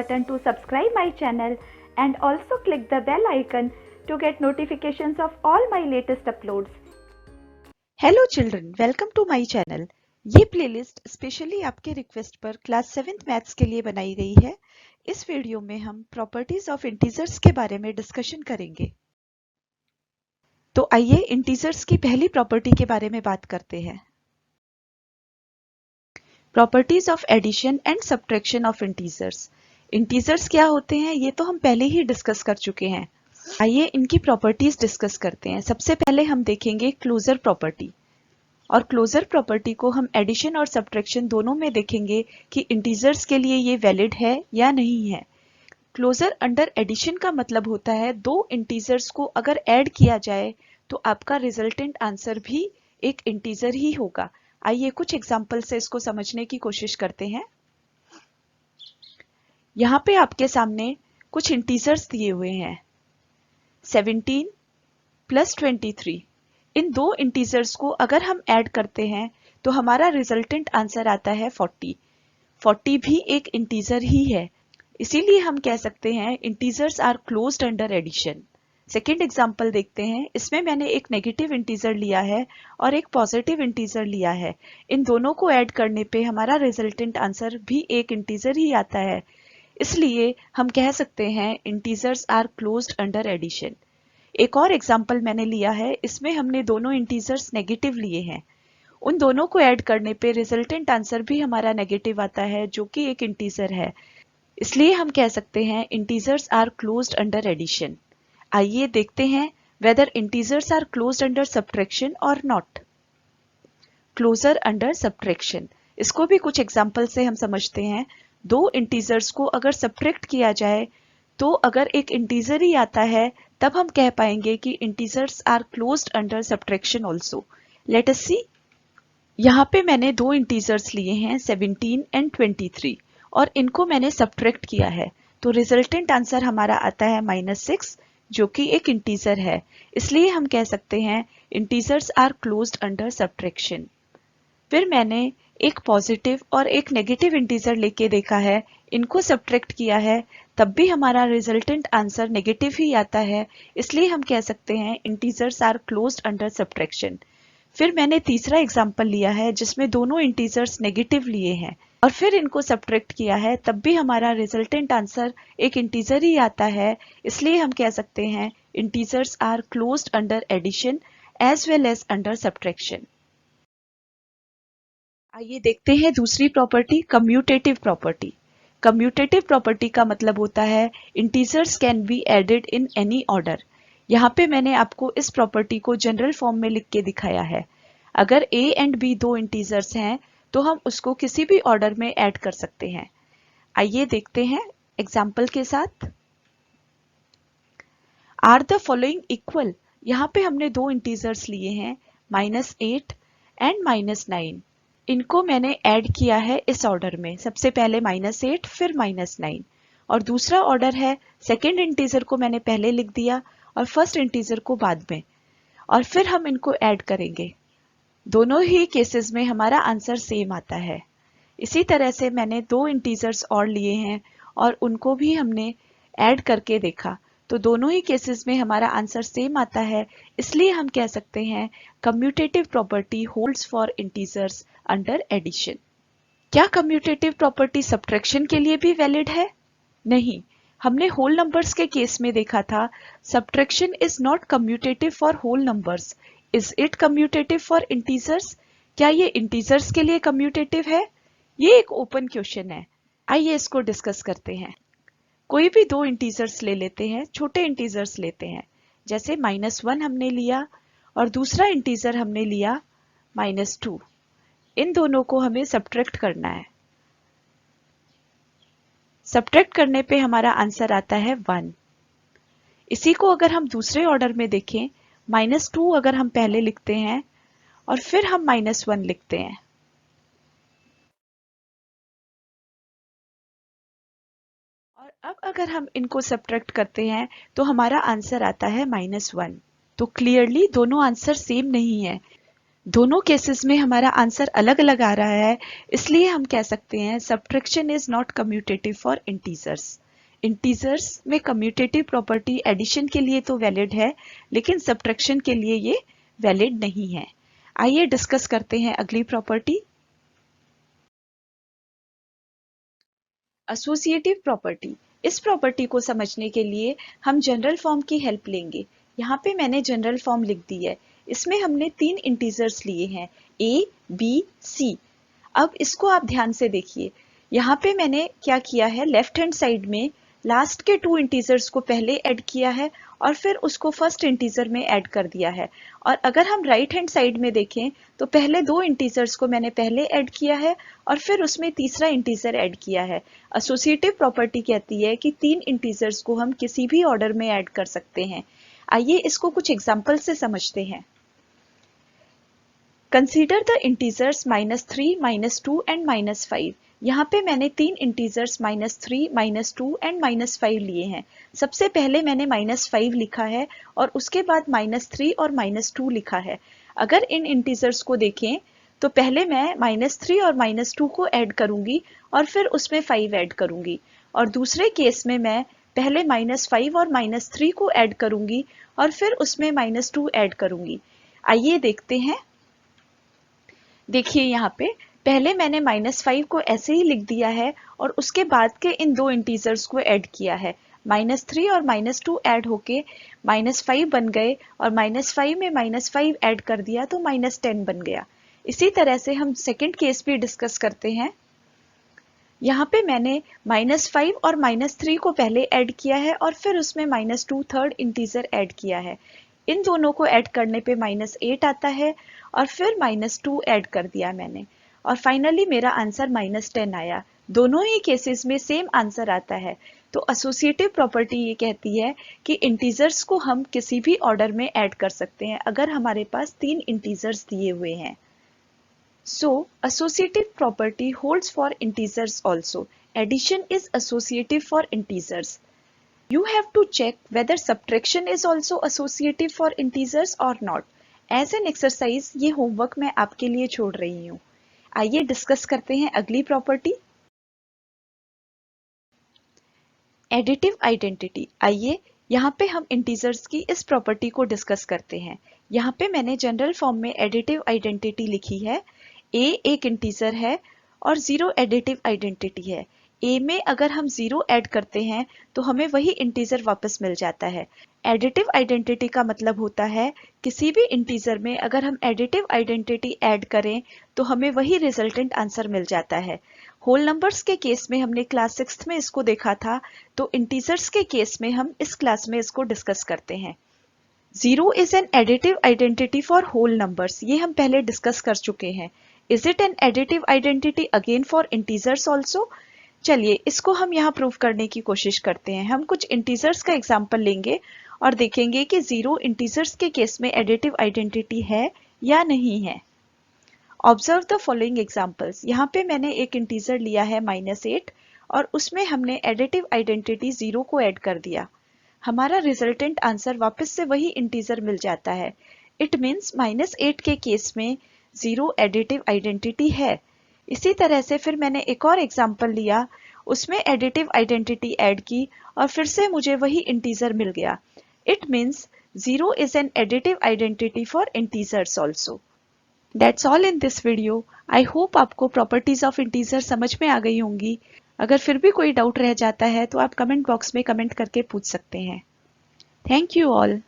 button to subscribe my channel and also click the bell icon to get notifications of all my latest uploads. Hello children, welcome to my channel. ये playlist specially आपके request पर class 7th maths के लिए बनाई गई है। इस video में हम प्रॉपर्टीज ऑफ इंटीजर्स के बारे में डिस्कशन करेंगे। तो आइए इंटीजर्स की पहली प्रॉपर्टी के बारे में बात करते हैं। Properties of addition and subtraction of integers. Integers क्या होते हैं ये तो हम पहले ही डिस्कस कर चुके हैं। आइए इनकी प्रॉपर्टीज डिस्कस करते हैं। सबसे पहले हम देखेंगे क्लोजर प्रॉपर्टी, और क्लोजर प्रॉपर्टी को हम एडिशन और सब्ट्रैक्शन दोनों में देखेंगे कि इंटीजर्स के लिए ये वैलिड है या नहीं है। क्लोजर अंडर एडिशन का मतलब होता है दो इंटीजर्स को अगर ऐड किया जाए तो आपका रिजल्टेंट आंसर भी एक इंटीजर ही होगा। आइए कुछ एग्जांपल से इसको समझने की कोशिश करते हैं। यहाँ पे आपके सामने कुछ इंटीजर्स दिए हुए हैं, 17 प्लस 23। इन दो इंटीजर्स को अगर हम ऐड करते हैं तो हमारा रिजल्टेंट आंसर आता है 40। 40 भी एक इंटीजर ही है, इसीलिए हम कह सकते हैं integers are closed under addition. Second example देखते हैं। इसमें मैंने एक नेगेटिव इंटीजर लिया है और एक पॉजिटिव इंटीजर लिया है। इन दोनों को ऐड करने पे हमारा रिजल्टेंट आंसर भी एक इंटीजर ही आता है, इसलिए हम कह सकते हैं integers are closed under addition. एक और एग्जाम्पल मैंने लिया है, इसमें हमने दोनों इंटीजर्स नेगेटिव लिए हैं। उन दोनों को ऐड करने पे रिजल्टेंट आंसर भी हमारा नेगेटिव आता है, जो कि एक इंटीजर है, इसलिए हम कह सकते हैं integers are closed under addition. आइए देखते हैं whether integers are closed under subtraction और नॉट। क्लोजर अंडर सब्ट्रैक्शन, इसको भी कुछ एग्जाम्पल से हम समझते हैं। दो इंटीजर्स को अगर सब्ट्रैक्ट किया जाए तो अगर एक इंटीजर ही आता है तब हम कह पाएंगे कि integers are closed under subtraction also. Let us see. यहाँ पे मैंने दो इंटीजर्स लिए हैं 17 एंड 23 और इनको मैंने सब्ट्रैक्ट किया है, तो रिजल्टेंट आंसर हमारा आता है -6, जो कि एक इंटीजर है, इसलिए हम कह सकते हैं integers are closed under subtraction. फिर मैंने एक पॉजिटिव और एक नेगेटिव इंटीजर लेके देखा है, इनको सब्ट्रैक्ट किया है, तब भी हमारा रिजल्टेंट आंसर नेगेटिव ही आता है, इसलिए हम कह सकते हैं integers are closed under subtraction. फिर मैंने तीसरा एग्जांपल लिया है जिसमें दोनों इंटीजर्स नेगेटिव लिए हैं और फिर इनको सब्ट्रैक्ट किया है, तब भी हमारा रिजल्टेंट आंसर एक इंटीजर ही आता है, इसलिए हम कह सकते हैं integers are closed under addition as well as under subtraction. आइए देखते हैं दूसरी property, commutative property. Commutative property का मतलब होता है integers can be added in any order. यहाँ पे मैंने आपको इस प्रॉपर्टी को जनरल फॉर्म में लिख के दिखाया है। अगर a एंड b दो इंटीजर्स हैं तो हम उसको किसी भी ऑर्डर में ऐड कर सकते हैं। आइए देखते हैं एग्जाम्पल के साथ। आर द फॉलोइंग इक्वल, यहाँ पे हमने दो इंटीजर्स लिए हैं -8 एंड -9। इनको मैंने ऐड किया है इस ऑर्डर में, सबसे पहले -8 फिर -9, और दूसरा ऑर्डर है सेकेंड इंटीजर को मैंने पहले लिख दिया और फर्स्ट इंटीजर को बाद में, और फिर हम इनको ऐड करेंगे। दोनों ही केसेस में हमारा आंसर सेम आता है। इसी तरह से मैंने दो इंटीजर्स और लिए हैं और उनको भी हमने ऐड करके देखा, तो दोनों ही केसेस में हमारा आंसर सेम आता है, इसलिए हम कह सकते हैं commutative property holds for integers under addition. क्या कम्यूटेटिव प्रॉपर्टी सब्ट्रैक्शन के लिए भी वैलिड है? नहीं, हमने होल नंबर्स के केस में देखा था subtraction is not commutative for whole numbers. Is it commutative for integers? क्या ये इंटीजर्स के लिए कम्यूटेटिव है? ये एक ओपन क्वेश्चन है, आइए इसको डिस्कस करते हैं। कोई भी दो इंटीजर्स ले लेते हैं, छोटे इंटीजर्स लेते हैं, जैसे -1 हमने लिया और दूसरा इंटीजर हमने लिया -2। इन दोनों को हमें सब्ट्रैक्ट करना है। सब्ट्रैक्ट करने पे हमारा आंसर आता है 1। इसी को अगर हम दूसरे ऑर्डर में देखें, -2 अगर हम पहले लिखते हैं और फिर हम -1 लिखते हैं, और अब अगर हम इनको सब्ट्रैक्ट करते हैं तो हमारा आंसर आता है -1। तो क्लियरली दोनों आंसर सेम नहीं है, दोनों केसेस में हमारा आंसर अलग अलग आ रहा है, इसलिए हम कह सकते हैं subtraction is not commutative for integers. Integers में कम्यूटेटिव प्रॉपर्टी एडिशन के लिए तो वैलिड है, लेकिन सब्ट्रैक्शन के लिए ये वैलिड नहीं है। आइए डिस्कस करते हैं अगली प्रॉपर्टी, एसोसिएटिव प्रॉपर्टी। इस प्रॉपर्टी को समझने के लिए हम जनरल फॉर्म की हेल्प लेंगे। यहाँ पे मैंने जनरल फॉर्म लिख दी है। इसमें हमने 3 इंटीजर्स लिए हैं, a, b, c। अब इसको आप ध्यान से देखिए। यहाँ पे मैंने क्या किया है, लेफ्ट हैंड साइड में लास्ट के 2 इंटीजर्स को पहले ऐड किया है और फिर उसको फर्स्ट इंटीजर में ऐड कर दिया है। और अगर हम राइट हैंड साइड में देखें तो पहले 2 इंटीजर्स को मैंने पहले ऐड किया है और फिर उसमें तीसरा इंटीजर ऐड किया है। एसोसिएटिव प्रॉपर्टी कहती है कि 3 इंटीजर्स को हम किसी भी ऑर्डर में ऐड कर सकते हैं। आइए इसको कुछ एग्जाम्पल से समझते हैं। Consider the integers -3, -2 and -5। यहाँ पे मैंने 3 इंटीजर्स -3, -2 एंड -5 लिए हैं। सबसे पहले मैंने -5 लिखा है और उसके बाद -3 और -2 लिखा है। अगर इन इंटीजर्स को देखें तो पहले मैं -3 और -2 को ऐड करूंगी और फिर उसमें 5 ऐड करूंगी, और दूसरे केस में मैं पहले -5 और -3 को ऐड करूंगी और फिर उसमें -2 ऐड करूंगी। आइए देखते हैं। देखिए यहाँ पे पहले मैंने -5 को ऐसे ही लिख दिया है और उसके बाद के इन 2 इंटीजर्स को ऐड किया है। -3 और -2 ऐड होके -5 बन गए और -5 में -5 ऐड कर दिया तो -10 बन गया। इसी तरह से हम सेकंड केस भी डिस्कस करते हैं। यहाँ पे मैंने -5 और -3 को पहले ऐड किया है और फिर उसमें -2 थर्ड इंटीजर ऐड किया है। इन दोनों को ऐड करने पे -8 आता है और फिर -2 ऐड कर दिया मैंने, और फाइनली मेरा आंसर -10 आया। दोनों ही केसेस में सेम आंसर आता है। तो एसोसिएटिव प्रॉपर्टी ये कहती है कि इंटीजर्स को हम किसी भी ऑर्डर में ऐड कर सकते हैं अगर हमारे पास 3 इंटीजर्स दिए हुए हैं। So, associative property holds for integers also. Addition is associative for integers. You have to check whether subtraction is also associative for integers or not. As an exercise, ये होमवर्क मैं आपके लिए छोड़ रही हूँ। आइए डिस्कस करते हैं अगली प्रॉपर्टी, एडिटिव आइडेंटिटी। आइए यहाँ पे हम इंटीजर्स की इस प्रॉपर्टी को डिस्कस करते हैं। यहाँ पे मैंने जनरल फॉर्म में एडिटिव आइडेंटिटी लिखी है। a एक इंटीजर है और 0 एडिटिव आइडेंटिटी है। a में अगर हम 0 ऐड करते हैं तो हमें वही इंटीजर वापस मिल जाता है। एडिटिव आइडेंटिटी का मतलब होता है किसी भी इंटीजर में अगर हम एडिटिव आइडेंटिटी ऐड करें तो हमें वही रिजल्टेंट आंसर मिल जाता है। होल नंबर्स के केस में हमने क्लास 6 में इसको देखा था, तो इंटीजर्स के केस में हम इस क्लास में इसको डिस्कस करते हैं। 0 is an additive identity for whole numbers, ये हम पहले डिस्कस कर चुके हैं। Is it an additive identity again for integers also? चलिए इसको हम यहाँ प्रूव करने की कोशिश करते हैं। हम कुछ इंटीजर्स का एग्जाम्पल लेंगे और देखेंगे कि 0 इंटीजर्स के केस में एडिटिव आइडेंटिटी है या नहीं है। Observe the following examples. यहाँ पे मैंने एक इंटीजर लिया है -8 और उसमें हमने एडिटिव आइडेंटिटी 0 को ऐड कर दिया। हमारा रिजल्टेंट आंसर वापस से वही इंटीजर मिल जाता है। इट मीन्स -8 के केस में 0 एडिटिव आइडेंटिटी है। इसी तरह से फिर मैंने एक और एग्जाम्पल लिया, उसमें एडिटिव आइडेंटिटी ऐड की और फिर से मुझे वही इंटीजर मिल गया। It means 0 is an additive identity for integers also. That's all in this video. I hope आपको प्रॉपर्टीज ऑफ इंटीजर समझ में आ गई होंगी। अगर फिर भी कोई डाउट रह जाता है तो आप कमेंट बॉक्स में कमेंट करके पूछ सकते हैं। Thank you all.